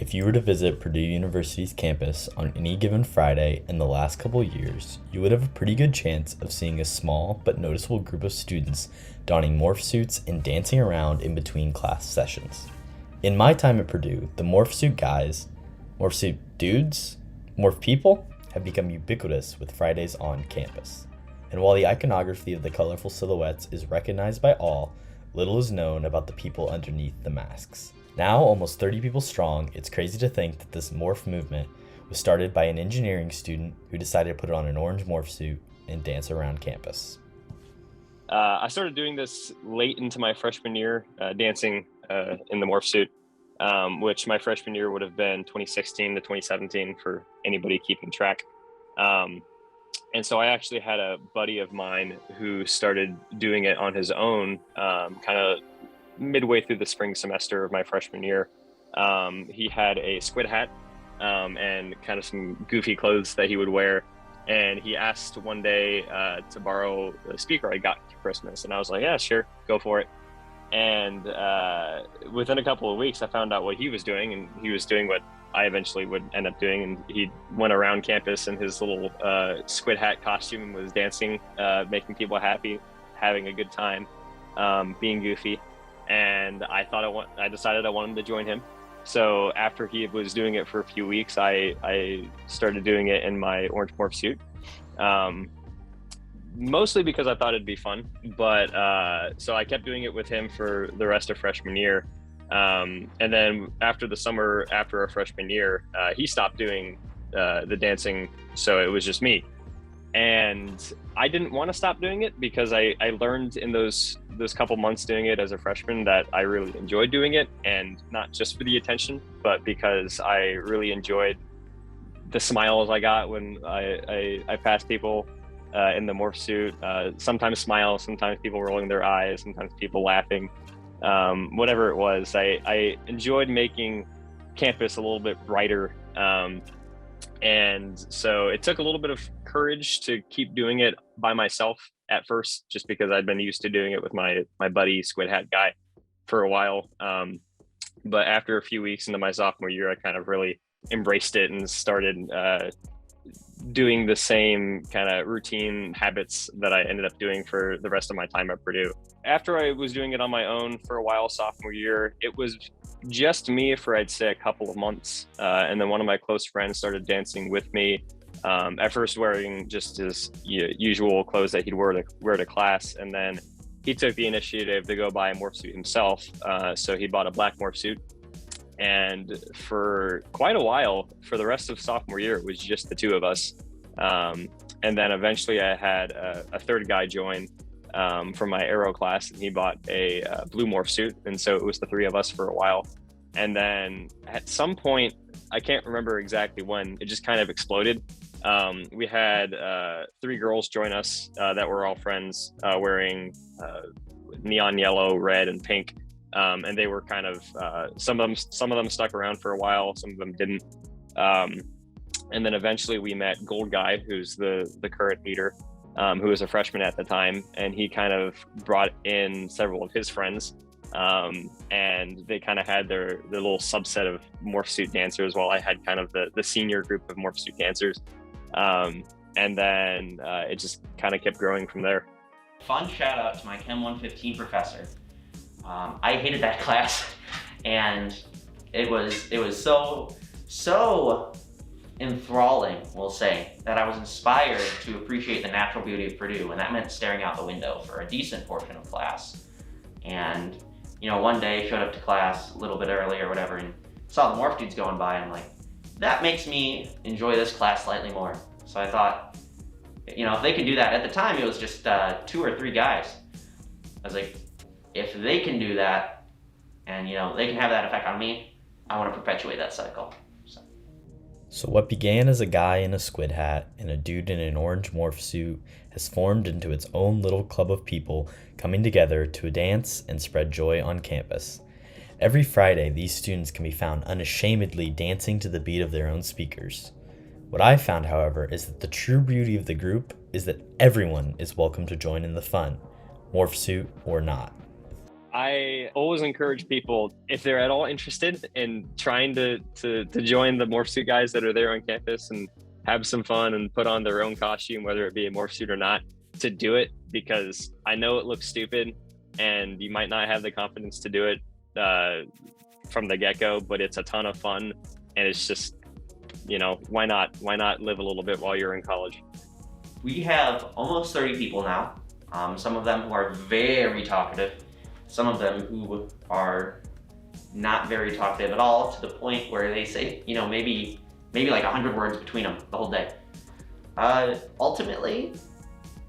If you were to visit Purdue University's campus on any given Friday in the last couple years, you would have a pretty good chance of seeing a small but noticeable group of students donning morph suits and dancing around in between class sessions. In my time at Purdue, the morph suit guys, morph suit dudes, morph people have become ubiquitous with Fridays on campus. And while the iconography of the colorful silhouettes is recognized by all, little is known about the people underneath the masks. Now, almost 30 people strong, it's crazy to think that this morph movement was started by an engineering student who decided to put on an orange morph suit and dance around campus. I started doing this late into my freshman year, dancing in the morph suit, which my freshman year would have been 2016 to 2017 for anybody keeping track. And so I actually had a buddy of mine who started doing it on his own, kind of midway through the spring semester of my freshman year. He had a squid hat and kind of some goofy clothes that he would wear. And he asked one day to borrow a speaker I got for Christmas. And I was like, yeah, sure, go for it. And within a couple of weeks, I found out what he was doing, and he was doing what I eventually would end up doing. And he went around campus in his little squid hat costume and was dancing, making people happy, having a good time, being goofy. And I decided I wanted to join him. So after he was doing it for a few weeks, I started doing it in my orange morph suit. Mostly because I thought it'd be fun, but so I kept doing it with him for the rest of freshman year. And then after the summer, after our freshman year, he stopped doing the dancing, so it was just me. And I didn't want to stop doing it because I learned in those couple months doing it as a freshman that I really enjoyed doing it, and not just for the attention, but because I really enjoyed the smiles I got when I passed people in the morph suit. Sometimes smiles, sometimes people rolling their eyes, sometimes people laughing. Whatever it was, I enjoyed making campus a little bit brighter. And so it took a little bit of courage to keep doing it by myself at first, just because I'd been used to doing it with my buddy squid hat guy for a while. But after a few weeks into my sophomore year, I kind of really embraced it and started doing the same kind of routine habits that I ended up doing for the rest of my time at Purdue. After I was doing it on my own for a while sophomore year, it was just me for, I'd say, a couple of months. And then one of my close friends started dancing with me, at first wearing just his usual clothes that he'd wear to class. And then he took the initiative to go buy a morph suit himself. So he bought a black morph suit. And for quite a while, for the rest of sophomore year, it was just the two of us. And then eventually I had a third guy join from my aero class, and he bought a blue morph suit. And so it was the three of us for a while. And then at some point, I can't remember exactly when, it just kind of exploded. We had three girls join us that were all friends, wearing neon yellow, red, and pink. And they were kind of, some of them stuck around for a while, some of them didn't. And then eventually we met Gold Guy, who's the current leader, who was a freshman at the time. And he kind of brought in several of his friends. And they kind of had their little subset of morph suit dancers, while I had kind of the senior group of morph suit dancers. And then it just kind of kept growing from there. Fun shout out to my Chem 115 professor. I hated that class, and it was so enthralling, we'll say, that I was inspired to appreciate the natural beauty of Purdue, and that meant staring out the window for a decent portion of class. And one day showed up to class a little bit early or whatever, and saw the morph dudes going by, and I'm like, that makes me enjoy this class slightly more. So I thought, if they could do that, at the time it was just 2 or 3 guys. I was like, if they can do that, and they can have that effect on me, I want to perpetuate that cycle. So what began as a guy in a squid hat and a dude in an orange morph suit has formed into its own little club of people coming together to dance and spread joy on campus. Every Friday, these students can be found unashamedly dancing to the beat of their own speakers. What I found, however, is that the true beauty of the group is that everyone is welcome to join in the fun, morph suit or not. I always encourage people, if they're at all interested in trying to join the morph suit guys that are there on campus and have some fun and put on their own costume, whether it be a morph suit or not, to do it, because I know it looks stupid and you might not have the confidence to do it from the get-go, but it's a ton of fun. And it's just, why not live a little bit while you're in college? We have almost 30 people now. Some of them who are very talkative, some of them who are not very talkative at all, to the point where they say, maybe like 100 words between them the whole day. Ultimately,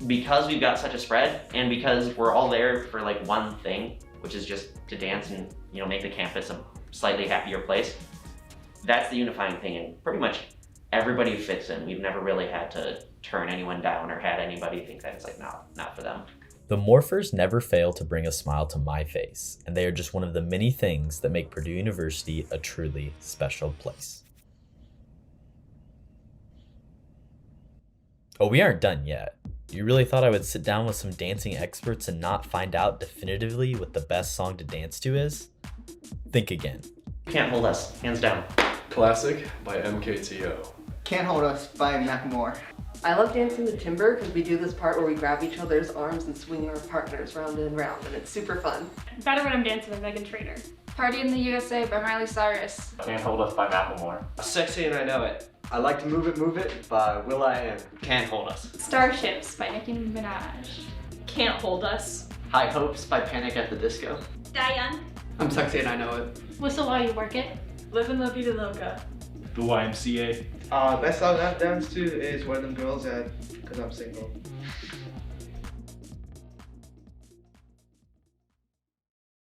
because we've got such a spread, and because we're all there for like one thing, which is just to dance and make the campus a slightly happier place, that's the unifying thing, and pretty much everybody fits in. We've never really had to turn anyone down or had anybody think that it's like, no, not for them. The Morphers never fail to bring a smile to my face, and they are just one of the many things that make Purdue University a truly special place. Oh, we aren't done yet. You really thought I would sit down with some dancing experts and not find out definitively what the best song to dance to is? Think again. Can't Hold Us, hands down. Classic by MKTO. Can't Hold Us by Macklemore. I love dancing the timber because we do this part where we grab each other's arms and swing our partners round and round, and it's super fun. Better When I'm Dancing with Megan Trainor. Party in the USA by Miley Cyrus. Can't Hold Us by Macklemore. Sexy and I Know It. I Like to Move It by Will.i.am. Can't Hold Us. Starships by Nicki Minaj. Can't Hold Us. High Hopes by Panic at the Disco. Die Young. I'm Sexy and I Know It. Whistle While You Work It. Livin' La Vida Loca. The YMCA. Best song I've danced to is Where Them Girls At, because I'm single.